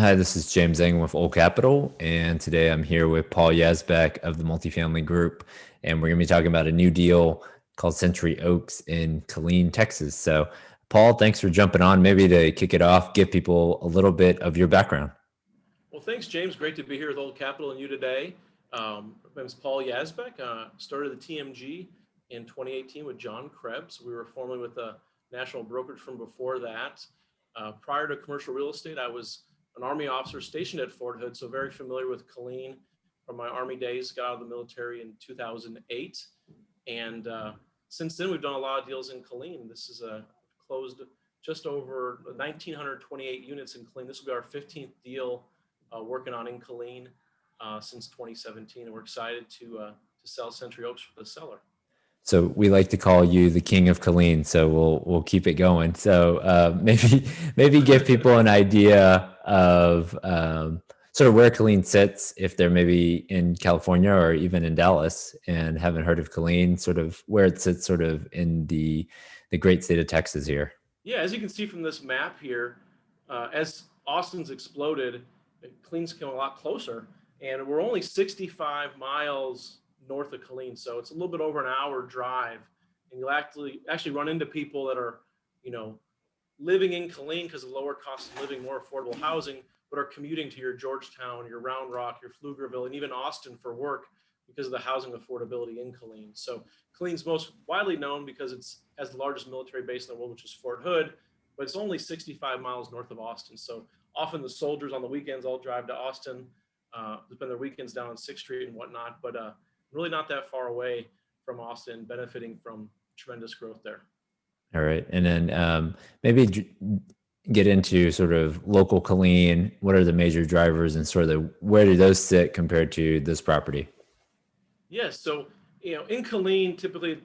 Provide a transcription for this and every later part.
Hi, this is James Jeng with Old Capital, and today I'm here with Paul Yazbeck of the Multifamily Group, and we're going to be talking about a new deal called Century Oaks in Killeen, Texas. So, Paul, thanks for jumping on. Maybe to kick it off, give people a little bit of your background. Well, thanks, James. Great to be here with Old Capital and you today. My name is Paul Yazbeck. Started the TMG in 2018 with John Krebs. We were formerly with a national brokerage firm before that. Prior to commercial real estate, I was an Army officer stationed at Fort Hood, so very familiar with Killeen from my Army days. Got out of the military in 2008. And since then, we've done a lot of deals in Killeen. This is closed just over 1,928 units in Killeen. This will be our 15th deal working on in Killeen since 2017, and we're excited to sell Century Oaks for the seller. So we like to call you the king of Killeen, so we'll keep it going. So maybe give people an idea of sort of where Killeen sits, if they're maybe in California or even in Dallas and haven't heard of Killeen, sort of where it sits sort of in the great state of Texas here. Yeah, as you can see from this map here, as Austin's exploded, Killeen's come a lot closer, and we're only 65 miles north of Killeen, so it's a little bit over an hour drive, and you'll actually run into people that are, living in Killeen because of lower cost of living, more affordable housing, but are commuting to your Georgetown, your Round Rock, your Pflugerville, and even Austin for work because of the housing affordability in Killeen. So Killeen's most widely known because it has the largest military base in the world, which is Fort Hood, but it's only 65 miles north of Austin. So often the soldiers on the weekends all drive to Austin, spend their weekends down on 6th Street and whatnot, but really not that far away from Austin, benefiting from tremendous growth there. All right. And then maybe get into sort of local Killeen. What are the major drivers and sort of where do those sit compared to this property? Yes. So, in Killeen, typically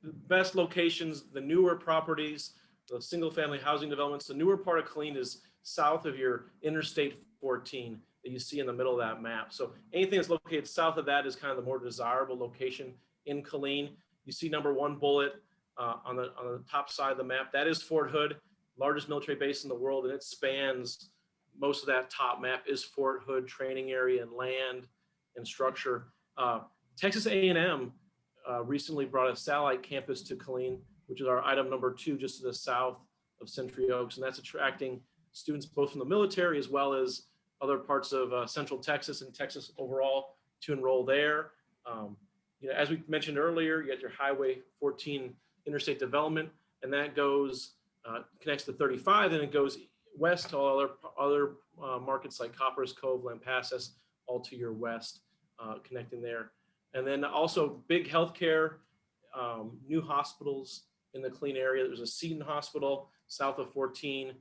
the best locations, the newer properties, the single family housing developments, the newer part of Killeen is south of your Interstate 14 that you see in the middle of that map. So anything that's located south of that is kind of the more desirable location in Killeen. You see number one bullet on the top side of the map. That is Fort Hood, largest military base in the world, and it spans most of that top map is Fort Hood training area and land and structure. Texas A&M recently brought a satellite campus to Killeen, which is our item number 2, just to the south of Century Oaks, and that's attracting students both from the military as well as other parts of Central Texas and Texas overall to enroll there. As we mentioned earlier, you got your Highway 14 interstate development, and that goes connects to 35, and it goes west to all other markets like Copperas Cove, Lampasas, all to your west, connecting there. And then also big healthcare, new hospitals in the Killeen area. There's a Seton Hospital south of 14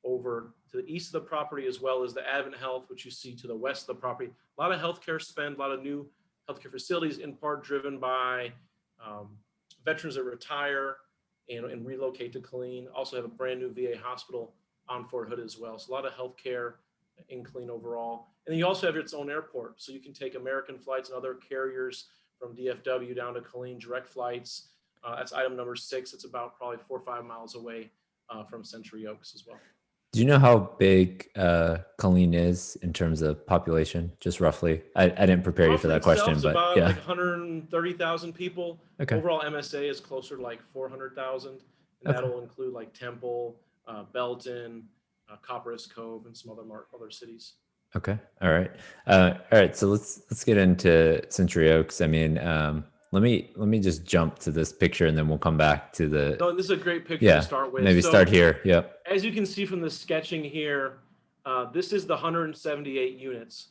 over to the east of the property, as well as the Advent Health, which you see to the west of the property. A lot of healthcare spend, a lot of new healthcare facilities, in part driven by veterans that retire and relocate to Killeen. Also have a brand new VA hospital on Fort Hood as well. So a lot of healthcare in Killeen overall. And then you also have its own airport. So you can take American flights and other carriers from DFW down to Killeen, direct flights. That's item number 6. It's about probably 4 or 5 miles away from Century Oaks as well. Do you know how big Killeen is in terms of population, just roughly? I didn't prepare you for that question, but about yeah. like 130,000 people. Okay. Overall MSA is closer to like 400,000, and that'll include like Temple, Belton, Copperas Cove, and some other cities. Okay. All right. All right. So let's get into Century Oaks. I mean, let me just jump to this picture and then we'll come back to the. No, this is a great picture to start with. Maybe start here. Yep. As you can see from the sketching here, this is the 178 units,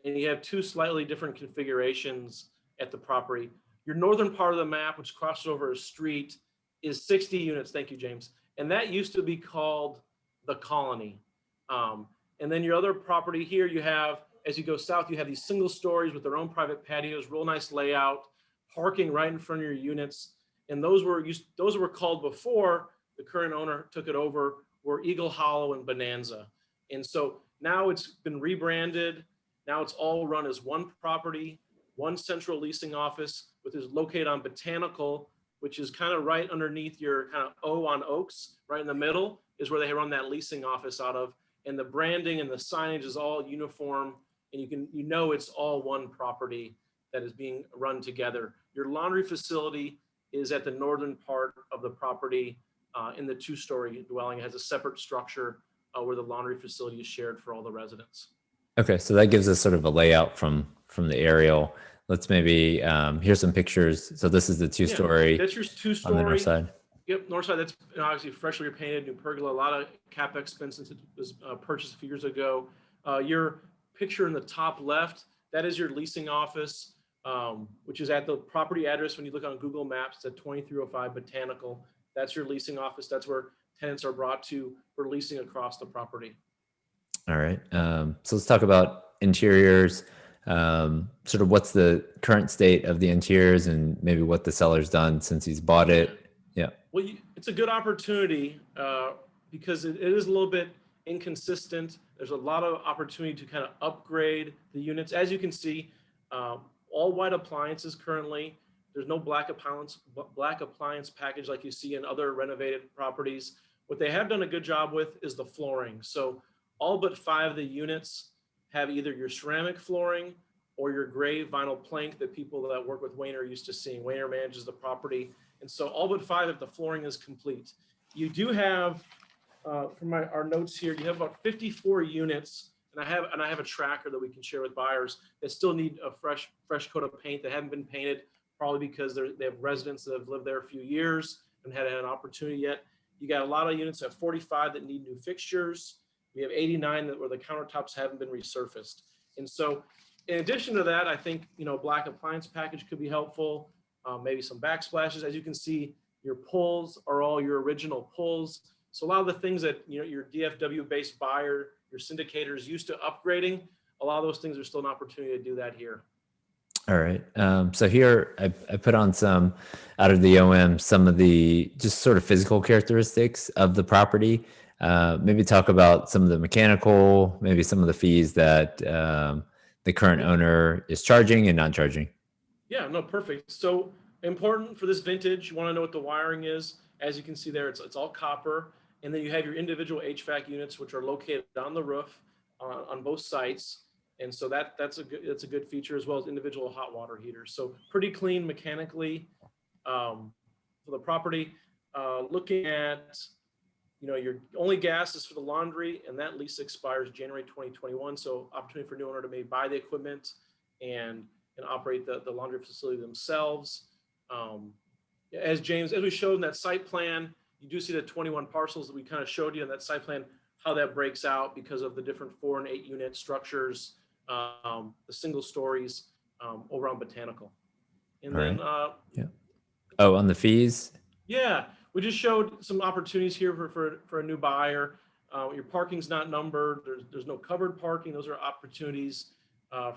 and you have 2 slightly different configurations at the property. Your northern part of the map, which crosses over a street, is 60 units. Thank you, James. And that used to be called the Colony. And then your other property here, you have, as you go south, you have these single stories with their own private patios, real nice layout, parking right in front of your units. And those were called before the current owner took it over, were Eagle Hollow and Bonanza. And so now it's been rebranded. Now it's all run as one property, one central leasing office, which is located on Botanical, which is kind of right underneath your kind of O on Oaks, right in the middle is where they run that leasing office out of. and the branding and the signage is all uniform, and you know it's all one property that is being run together. Your laundry facility is at the northern part of the property in the 2-story dwelling. It has a separate structure where the laundry facility is shared for all the residents. Okay, so that gives us sort of a layout from the aerial. Let's maybe here's some pictures. So this is the 2-story. That's your on the north 2-story. side. Yep, north side. That's obviously freshly repainted, new pergola. A lot of capex spent since it was purchased a few years ago. Your picture in the top left, that is your leasing office, which is at the property address. When you look on Google Maps, it's at 2305 Botanical. That's your leasing office. That's where tenants are brought to for leasing across the property. All right. So let's talk about interiors. Sort of what's the current state of the interiors and maybe what the seller's done since he's bought it. Yeah. Well, it's a good opportunity because it is a little bit inconsistent. There's a lot of opportunity to kind of upgrade the units. As you can see, all white appliances currently. There's no black appliance package like you see in other renovated properties. What they have done a good job with is the flooring. So all but 5 of the units have either your ceramic flooring or your gray vinyl plank that people that work with Wayner are used to seeing. Wayner manages the property. And so all but 5 of the flooring is complete. You do have, from our notes here, you have about 54 units, and I have a tracker that we can share with buyers that still need a fresh coat of paint that haven't been painted, probably because they have residents that have lived there a few years and hadn't had an opportunity yet. You got a lot of units at 45 that need new fixtures. We have 89 where the countertops haven't been resurfaced. And so in addition to that, I think, black appliance package could be helpful. Maybe some backsplashes. As you can see, your pulls are all your original pulls. So a lot of the things that your DFW-based buyer, your syndicators used to upgrading, a lot of those things are still an opportunity to do that here. All right. So here I put on some out of the OM, some of the just sort of physical characteristics of the property. Maybe talk about some of the mechanical, maybe some of the fees that the current owner is charging and not charging. Yeah, no, perfect. So important for this vintage, you want to know what the wiring is. As you can see there, it's all copper. And then you have your individual HVAC units, which are located on the roof on both sites. And so that's a good feature, as well as individual hot water heaters. So pretty clean mechanically for the property. Looking at, your only gas is for the laundry, and that lease expires January 2021. So opportunity for new owner to maybe buy the equipment and operate the laundry facility themselves. As we showed in that site plan, you do see the 21 parcels that we kind of showed you in that site plan, how that breaks out because of the different 4 and 8 unit structures, the single stories over on Botanical. And All then, right. Yeah. Oh, on the fees? Yeah, we just showed some opportunities here for a new buyer. Your parking's not numbered. There's no covered parking. Those are opportunities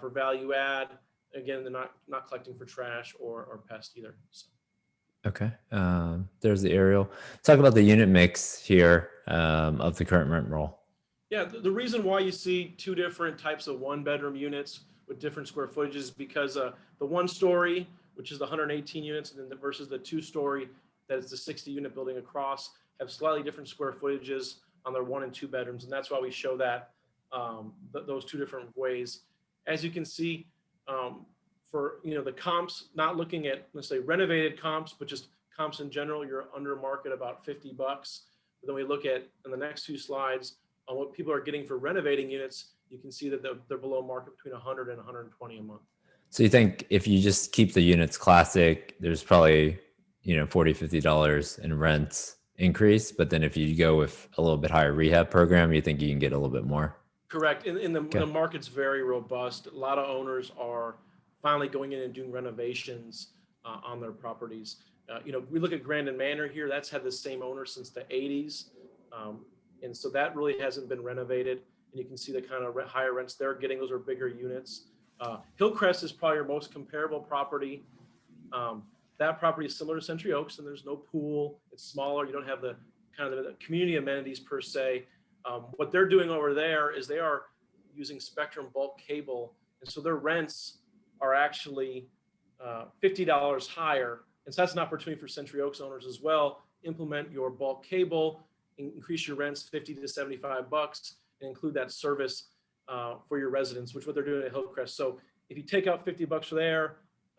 for value add. Again, they're not collecting for trash or pest either. So. Okay. There's the aerial. Talk about the unit mix here of the current rent roll. Yeah, the reason why you see 2 different types of 1-bedroom units with different square footages is because the 1-story, which is the 118 units, and then versus the 2-story, that is the 60-unit building across, have slightly different square footages on their 1 and 2 bedrooms, and that's why we show that those 2 different ways. As you can see, for the comps, not looking at, let's say, renovated comps, but just comps in general, you're under market about $50. But then we look at in the next 2 slides on what people are getting for renovating units, you can see that they're below market between 100 and 120 a month. So you think if you just keep the units classic, there's probably $40, $50 in rents increase, but then if you go with a little bit higher rehab program, you think you can get a little bit more? Correct. The market's very robust. A lot of owners are finally going in and doing renovations on their properties. We look at Grandin Manor here. That's had the same owner since the 80s. And so that really hasn't been renovated. And you can see the kind of higher rents they're getting. Those are bigger units. Hillcrest is probably your most comparable property. That property is similar to Century Oaks, and there's no pool. It's smaller. You don't have the kind of the community amenities per se. What they're doing over there is they are using Spectrum bulk cable. And so their rents are actually $50 higher. And so that's an opportunity for Century Oaks owners as well. Implement your bulk cable, increase your rents $50 to $75, and include that service for your residents, which is what they're doing at Hillcrest. So if you take out $50 for there,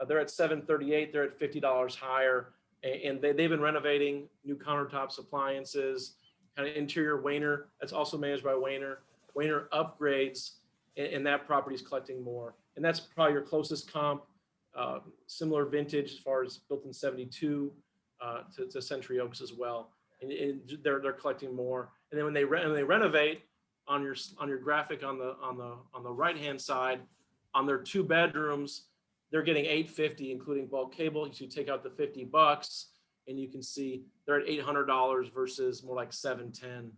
they're at $738. They're at $50 higher, and they've been renovating new countertops, appliances, kind of interior Wayner. That's also managed by Wayner. Wayner upgrades, and that property is collecting more. And that's probably your closest comp. Similar vintage as far as built in 72 to Century Oaks as well. And they're collecting more. And then when they renovate, on your graphic on the right hand side, on their 2 bedrooms, they're getting $850, including bulk cable. You take out the $50, and you can see they're at $800 versus more like $710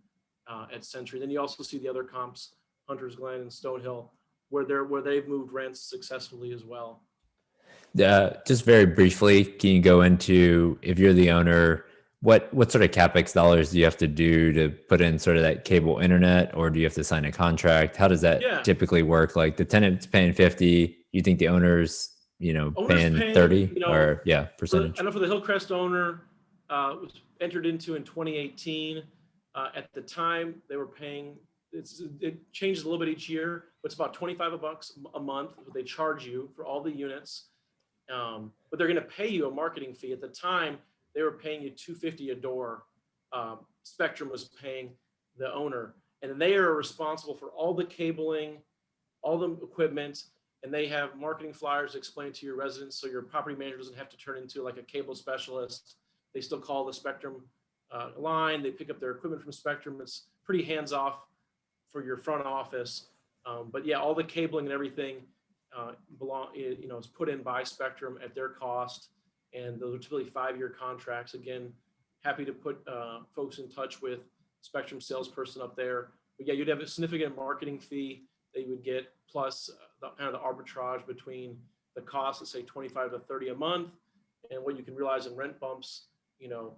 at Century. Then you also see the other comps, Hunters Glen and Stonehill, where they've moved rents successfully as well. Just very briefly, can you go into, if you're the owner, what sort of CapEx dollars do you have to do to put in sort of that cable internet, or do you have to sign a contract? How does that typically work? Like the tenant's paying 50, you think the owner's paying 30 or percentage? I know for the Hillcrest owner, was entered into in 2018. At the time, they were paying. It changes a little bit each year, but it's about $25 a month what they charge you for all the units. But they're going to pay you a marketing fee. At the time, they were paying you $250 a door. Spectrum was paying the owner, and they are responsible for all the cabling, all the equipment, and they have marketing flyers explained to your residents, so your property manager doesn't have to turn into like a cable specialist. They still call the Spectrum line. They pick up their equipment from Spectrum. It's pretty hands off for your front office. But yeah, all the cabling and everything is put in by Spectrum at their cost, and those are typically 5-year contracts. Again, happy to put folks in touch with Spectrum salesperson up there. But yeah, you'd have a significant marketing fee that you would get, plus kind of the arbitrage between the cost of say 25 to 30 a month and what you can realize in rent bumps, from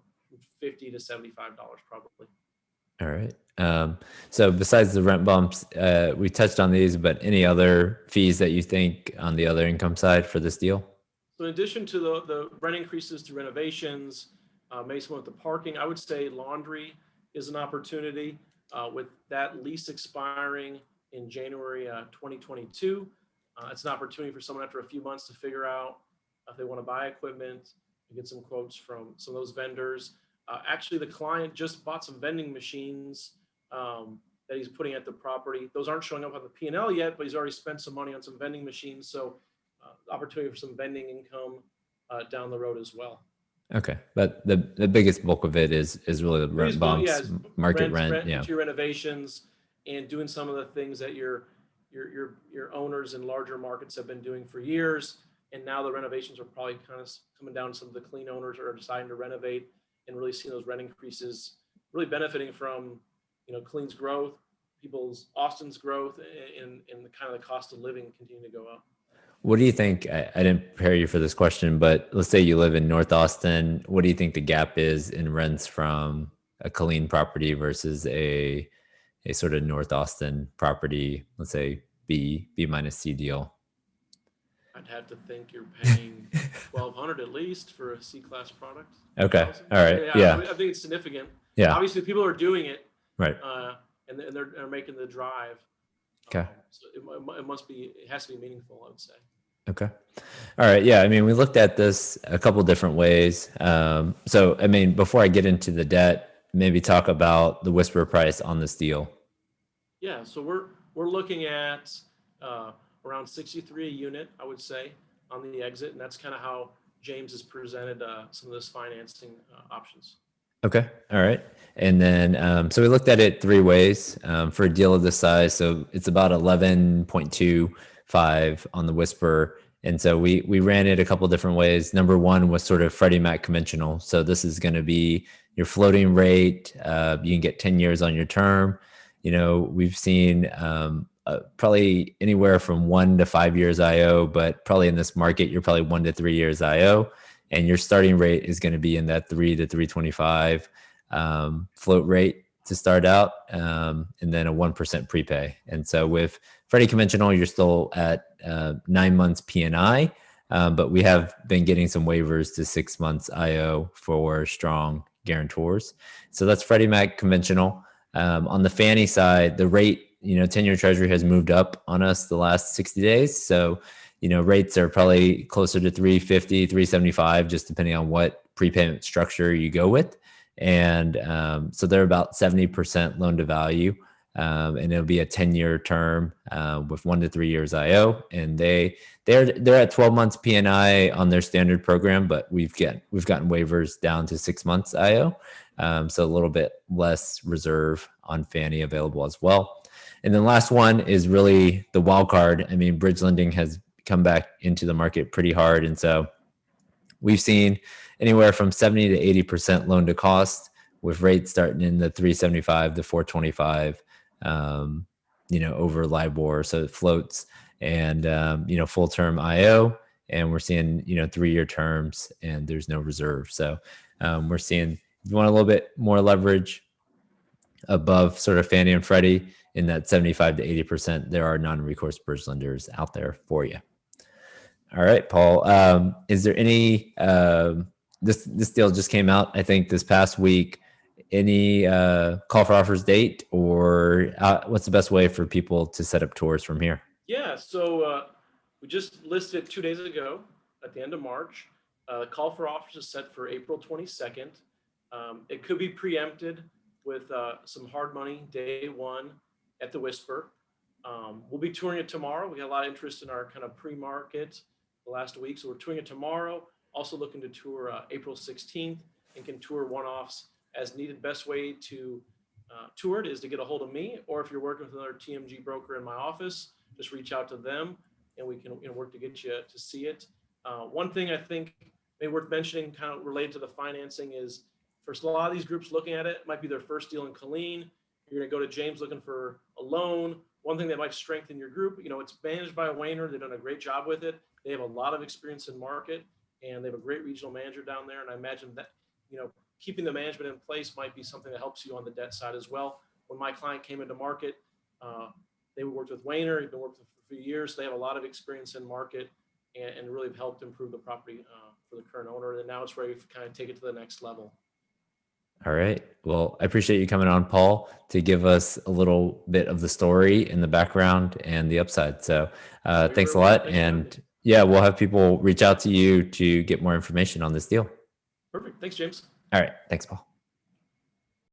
$50 to $75 probably. All right. So besides the rent bumps, we touched on these, but any other fees that you think on the other income side for this deal? So in addition to the rent increases to renovations, maybe some with the parking, I would say laundry is an opportunity with that lease expiring in January 2022. It's an opportunity for someone after a few months to figure out if they want to buy equipment and get some quotes from some of those vendors. Actually, the client just bought some vending machines that he's putting at the property. Those aren't showing up on the P&L yet, but he's already spent some money on some vending machines. So opportunity for some vending income down the road as well. Okay, but the biggest bulk of it is really the rent bumps, market rent, interior renovations, and doing some of the things that your owners in larger markets have been doing for years. And now the renovations are probably kind of coming down. Some of the clean owners are deciding to renovate and really seeing those rent increases, really benefiting from Killeen's growth, Austin's growth, and the kind of the cost of living continue to go up. What do you think? I didn't prepare you for this question, but let's say you live in North Austin. What do you think the gap is in rents from a Killeen property versus a sort of North Austin property, let's say B minus C deal? I'd have to think you're paying $1,200 at least for a C-class product. Okay. All right. Yeah. I think it's significant. Yeah. Obviously, people are doing it. Right. And they're making the drive. Okay. So it has to be meaningful, I would say. Okay. All right. Yeah. I mean, we looked at this a couple different ways. So, I mean, before I get into the debt, maybe talk about the whisper price on this deal. Yeah. So we're looking at around $63 a unit, I would say, on the exit. And that's kind of how James has presented some of this financing options. Okay. All right. And then, so we looked at it 3 ways for a deal of this size. So it's about 11.25 on the whisper. And so we ran it a couple different ways. Number 1 was sort of Freddie Mac conventional. So this is going to be your floating rate. You can get 10 years on your term. We've seen probably anywhere from 1 to 5 years IO, but probably in this market, you're probably 1 to 3 years IO. And your starting rate is going to be in that 3 to 325 float rate to start out, and then a 1% prepay. And so with Freddie Conventional, you're still at 9 months P&I, but we have been getting some waivers to 6 months IO for strong guarantors. So that's Freddie Mac Conventional. On the Fannie side, the rate 10-year treasury has moved up on us the last 60 days. So, rates are probably closer to 350, 375, just depending on what prepayment structure you go with. And so they're about 70% loan to value. And it'll be a 10-year term with 1 to 3 years IO. And they're at 12 months PNI on their standard program, but we've gotten waivers down to 6 months IO. So a little bit less reserve on Fannie available as well. And then last one is really the wild card. I mean, bridge lending has come back into the market pretty hard. And so we've seen anywhere from 70 to 80% loan to cost, with rates starting in the 375 to 425, over LIBOR. So it floats, and, full term IO. And we're seeing, 3-year terms, and there's no reserve. So we're seeing, if you want a little bit more leverage above sort of Fannie and Freddie in that 75 to 80%, there are non-recourse bridge lenders out there for you. All right, Paul. Is there any this deal just came out, I think, this past week? Any call for offers date, or what's the best way for people to set up tours from here? Yeah, so we just listed it 2 days ago at the end of March. Call for offers is set for April 22nd. It could be preempted with some hard money day one at the Whisper. We'll be touring it tomorrow. We got a lot of interest in our kind of pre-market the last week, so we're touring it tomorrow. Also looking to tour April 16th, and can tour one-offs as needed. Best way to tour it is to get a hold of me, or if you're working with another TMG broker in my office, just reach out to them, and we can work to get you to see it. One thing I think maybe worth mentioning, kind of related to the financing, is for a lot of these groups looking at it, might be their first deal in Killeen. You're going to go to James looking for a loan. One thing that might strengthen your group, it's managed by Wayner. They've done a great job with it. They have a lot of experience in market, and they have a great regional manager down there. And I imagine that, keeping the management in place might be something that helps you on the debt side as well. When my client came into market, they worked with Wayner. He'd been working for a few years. They have a lot of experience in market, and really have helped improve the property for the current owner. And now it's ready to kind of take it to the next level. All right. Well, I appreciate you coming on, Paul, to give us a little bit of the story and the background and the upside. So thanks a lot. And yeah, we'll have people reach out to you to get more information on this deal. Perfect. Thanks, James. All right. Thanks, Paul.